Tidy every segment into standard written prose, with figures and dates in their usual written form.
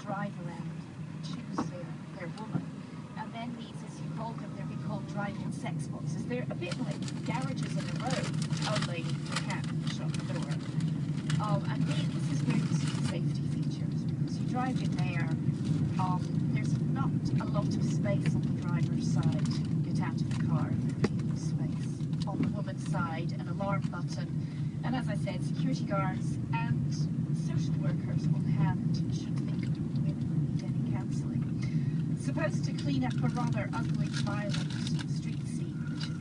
drive around, choose their woman, and then these, as you call them, they're being called drive-in sex boxes. They're a bit like garages in a row. Old lady can't shut the door. And this is where you see the safety features, because you drive in there, there's not a lot of space on the driver's side to get out of the car. There's space on the woman's side, an alarm button, and as I said, security guards and social workers on hand should think women need any counselling. Supposed to clean up a rather ugly, violent street scene,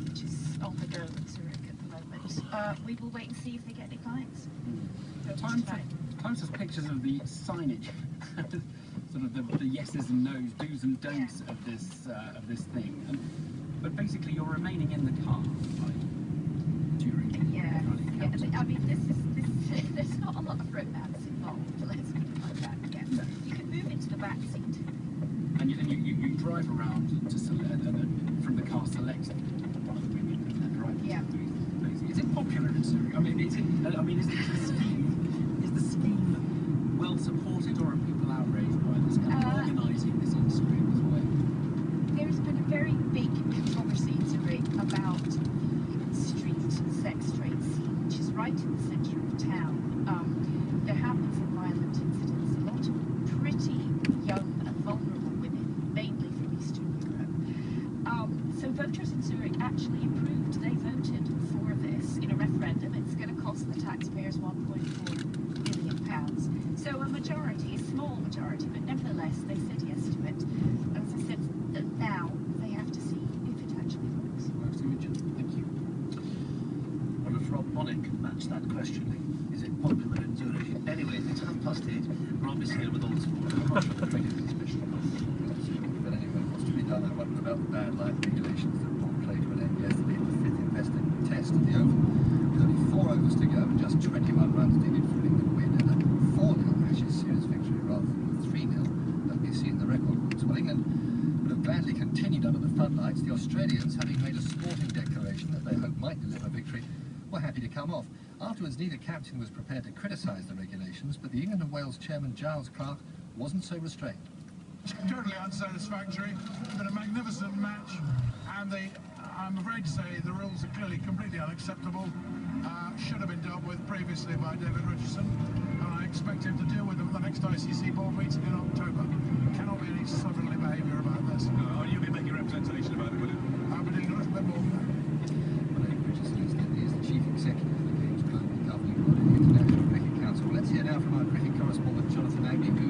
which is on the go in Zurich at the moment. We will wait and see if they get any clients. Times has pictures of the signage, sort of the yeses and nos, do's and don'ts of this thing. But basically, you're remaining in the car, right, during. Yeah. I mean, there's not a lot of romance involved. Let's put it like that. Yeah. You can move into the back seat. And you drive around to select, from the car, select one of the women and then drive through places. Is it popular in Zurich? I mean, is the scheme well supported, or are people outraged by this kind of organising this indiscriminate way? There's been a very big controversy in Zurich about the street sex trade scene, which is right in the centre of town. There have been some violent incidents, a lot of pretty young and vulnerable women, mainly from Eastern Europe. So voters in Zurich actually approved, they voted for this in a referendum. It's going to cost the taxpayers £1.4 million. So a majority, a small majority, but nevertheless they said yes to it. And as I said, now they have to see if it actually works. Thank you. I wonder if Rob Bonnick can match that question. Is it popular in Zurich? Anyway, it's 8:30. Rob is here with all the sport. I'm not sure the cricket is especially but anyway, what's to be done? I wonder about the bad light regulations that brought play to an end yesterday in the fifth investing test at the Oval. With only 4 overs to go and just 21 runs needed for England to win, and a 4-0 Ashes series victory rather than the 3-0 that we see in the record books. Well, England would have gladly continued under the floodlights. The Australians, having made a sporting declaration that they hope might deliver victory, were happy to come off. Afterwards, neither captain was prepared to criticise the regulations, but the England and Wales chairman, Giles Clarke, wasn't so restrained. Totally unsatisfactory. It's been a magnificent match, and I'm afraid to say the rules are clearly completely unacceptable. Should have been dealt with previously by David Richardson, and I expect him to deal with them at the next ICC board meeting in October. Cannot be any slovenly behaviour about this. You'll be making representation about it, will you? I'll be doing a little bit more than that. Well, David Richardson is the chief executive of the game's global governing body, the International Cricket Council. Let's hear now from our cricket correspondent, Jonathan Agnew, who,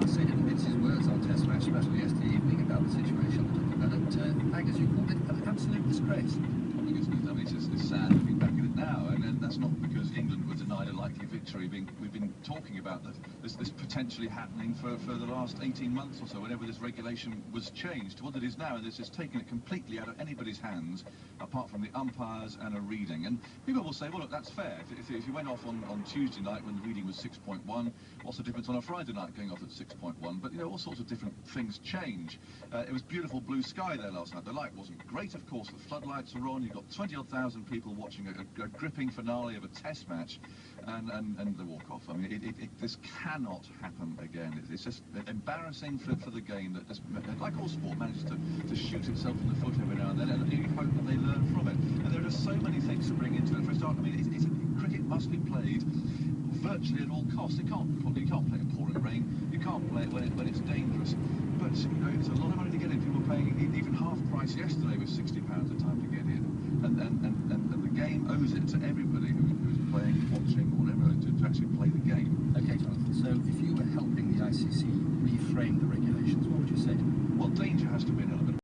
I say, didn't mince his words on Test match special yesterday evening about the situation that had developed. Ag, as you called it, an absolute disgrace. I think it's sad looking back at it now, and that's not because England were denied a likely victory. We've been talking about this potentially happening for the last 18 months or so, whenever this regulation was changed to what it is now, and this has taken it completely out of anybody's hands, apart from the umpires and a reading. And people will say, well, look, that's fair. If you went off on Tuesday night when the reading was 6.1, what's the difference on a Friday night going off at 6.1? But, all sorts of different things change. It was beautiful blue sky there last night. The light wasn't great, of course. The floodlights are on. You've got 20-odd thousand people watching a gripping finale of a test match, and the walk-off. I mean, this cannot happen again. It's just embarrassing for the game that, just, like all sport, manages to shoot itself in the foot every now and then, and you hope that they learn from it. And there are just so many things to bring into it. For a start, I mean, cricket must be played virtually at all costs. You can't play in pouring rain. You can't play it when it's dangerous. But it's a lot of money to get in. People were paying even half price yesterday with £60 a time to get in, and the game owes it to everybody who's playing, watching, or whatever, to actually play the game. Okay, Jonathan. So if you were helping the ICC reframe the regulations, what would you say to them? Well, danger has to be an element.